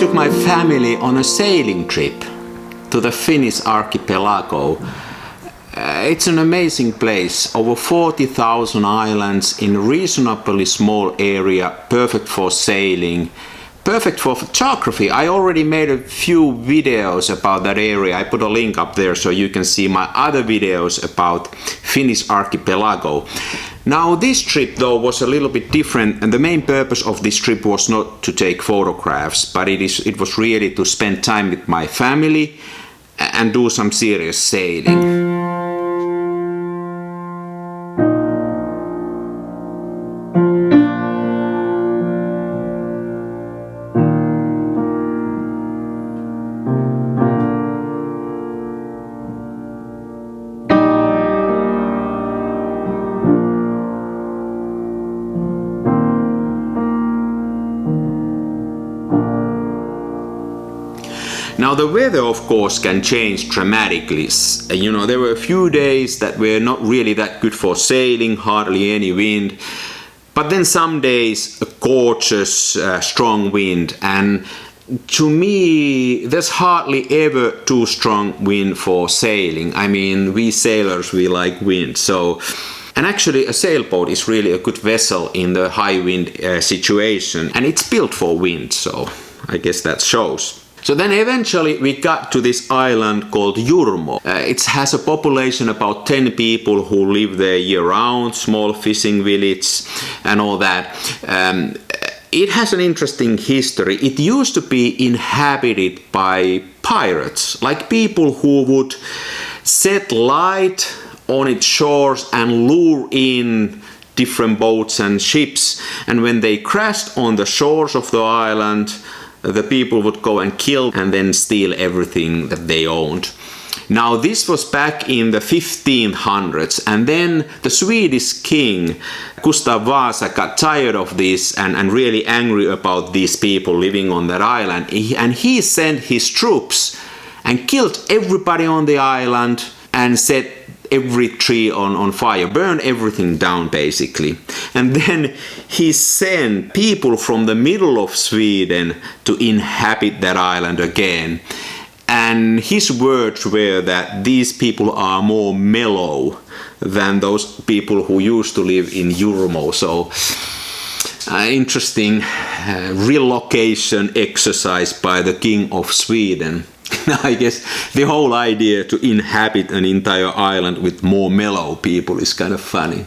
took my family on a sailing trip to the Finnish archipelago. It's an amazing place, over 40,000 islands in a reasonably small area, perfect for sailing, perfect for photography. I already made a few videos about that area. I put a link up there so you can see my other videos about Finnish archipelago. Now this trip though was a little bit different, and the main purpose of this trip was not to take photographs, but it was really to spend time with my family and do some serious sailing. Now the weather of course can change dramatically. You know, there were a few days that were not really that good for sailing, hardly any wind. But then some days a gorgeous strong wind, and to me there's hardly ever too strong wind for sailing. I mean, we sailors, we like wind. And actually a sailboat is really a good vessel in the high wind situation, and it's built for wind, so I guess that shows. So then eventually we got to this island called Jurmo. It has a population about 10 people who live there year-round, small fishing village and all that. It has an interesting history. It used to be inhabited by pirates, like people who would set light on its shores and lure in different boats and ships. And when they crashed on the shores of the island, the people would go and kill and then steal everything that they owned. Now this was back in the 1500s, and then the Swedish king Gustav Vasa got tired of this and really angry about these people living on that island, and he sent his troops and killed everybody on the island and set every tree on fire, burned everything down basically. And then he sent people from the middle of Sweden to inhabit that island again. And his words were that these people are more mellow than those people who used to live in Jurmo. So interesting relocation exercise by the King of Sweden. I guess the whole idea to inhabit an entire island with more mellow people is kind of funny.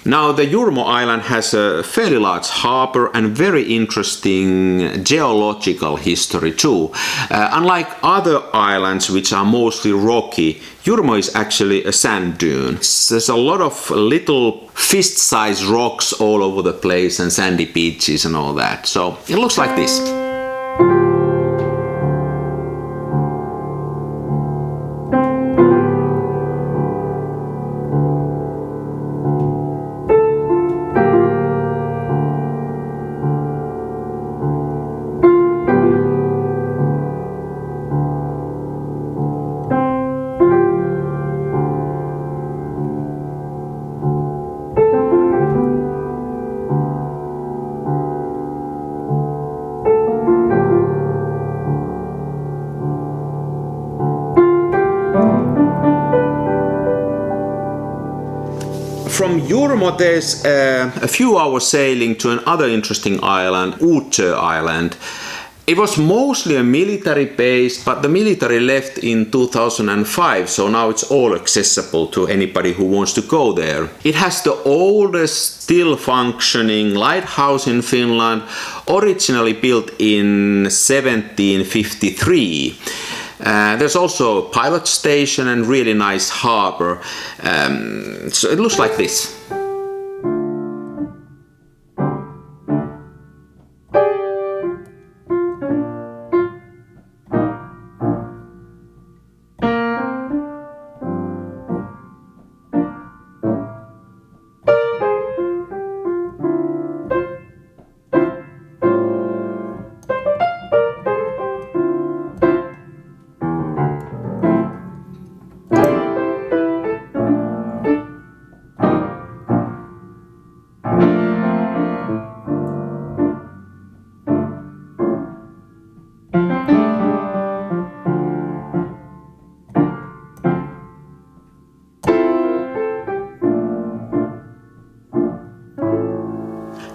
Now the Jurmo island has a fairly large harbor and very interesting geological history too. Unlike other islands which are mostly rocky, Jurmo is actually a sand dune. There's a lot of little fist-sized rocks all over the place and sandy beaches and all that. So it looks like this. From Jurmo there's a few hours sailing to another interesting island, Utö Island. It was mostly a military base, but the military left in 2005, so now it's all accessible to anybody who wants to go there. It has the oldest still functioning lighthouse in Finland, originally built in 1753. There's also a pilot station and really nice harbor. So it looks like this.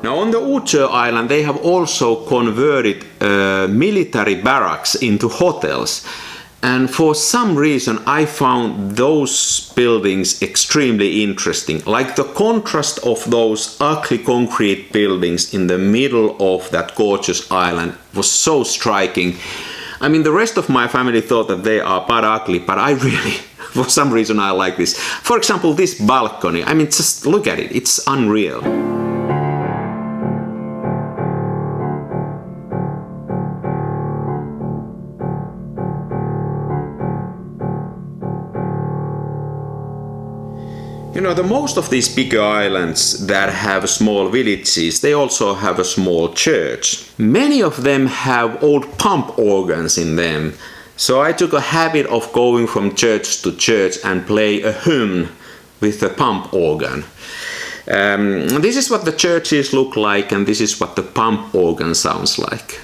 Now on the Utö island they have also converted military barracks into hotels. And for some reason I found those buildings extremely interesting. Like the contrast of those ugly concrete buildings in the middle of that gorgeous island was so striking. I mean, the rest of my family thought that they are but ugly, but I really, for some reason I like this. For example, this balcony, I mean, just look at it, it's unreal. You know, the most of these bigger islands that have small villages, they also have a small church. Many of them have old pump organs in them. So I took a habit of going from church to church and play a hymn with a pump organ. This is what the churches look like, and this is what the pump organ sounds like.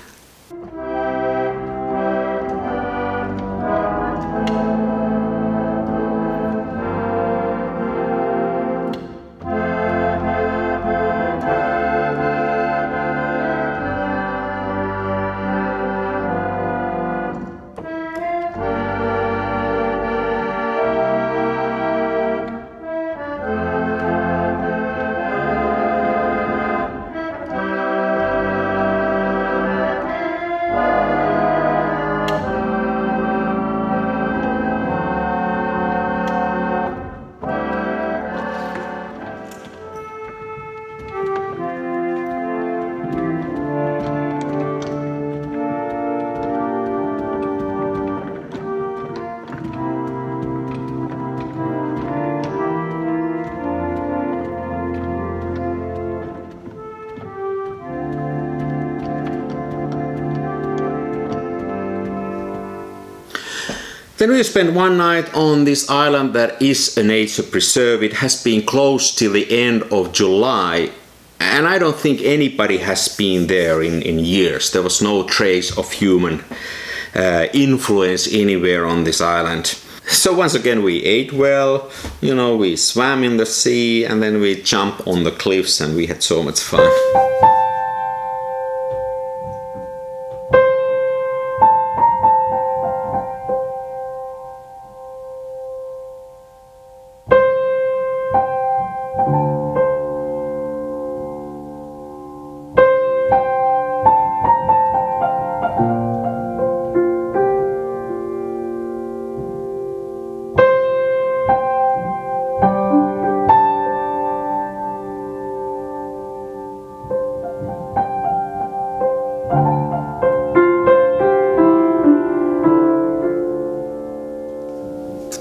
Then we spent one night on this island that is a nature preserve. It has been closed till the end of July, and I don't think anybody has been there in years. There was no trace of human influence anywhere on this island. So once again we ate well, you know, we swam in the sea, and then we jumped on the cliffs, and we had so much fun.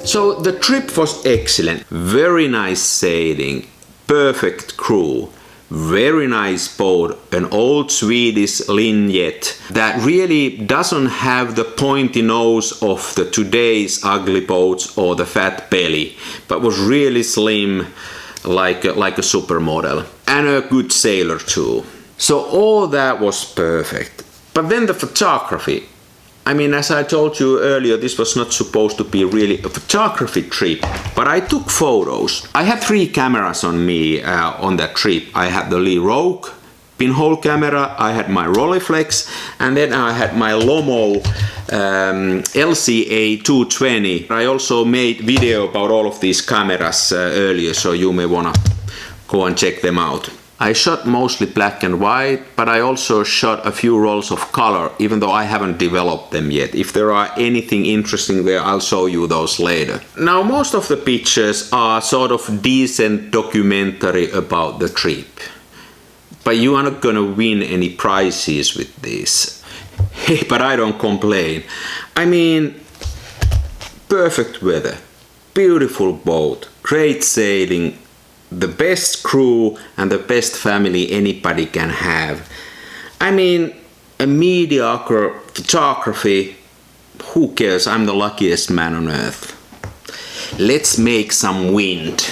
So the trip was excellent, very nice sailing, perfect crew, very nice boat, an old Swedish Linjet that really doesn't have the pointy nose of the today's ugly boats or the fat belly, but was really slim like a supermodel, and a good sailor too. So all that was perfect. But then the photography. I mean, as I told you earlier, this was not supposed to be really a photography trip, but I took photos. I had 3 cameras on me on that trip. I had the Lee Rogue pinhole camera, I had my Rolleiflex, and then I had my Lomo LCA 220. I also made video about all of these cameras earlier, so you may wanna go and check them out. I shot mostly black and white, but I also shot a few rolls of color, even though I haven't developed them yet. If there are anything interesting there, I'll show you those later. Now, most of the pictures are sort of decent documentary about the trip. But you are not gonna win any prizes with this. Hey, but I don't complain. I mean, perfect weather, beautiful boat, great sailing, the best crew and the best family anybody can have. I mean, a mediocre photography, who cares? I'm the luckiest man on earth. Let's make some wind.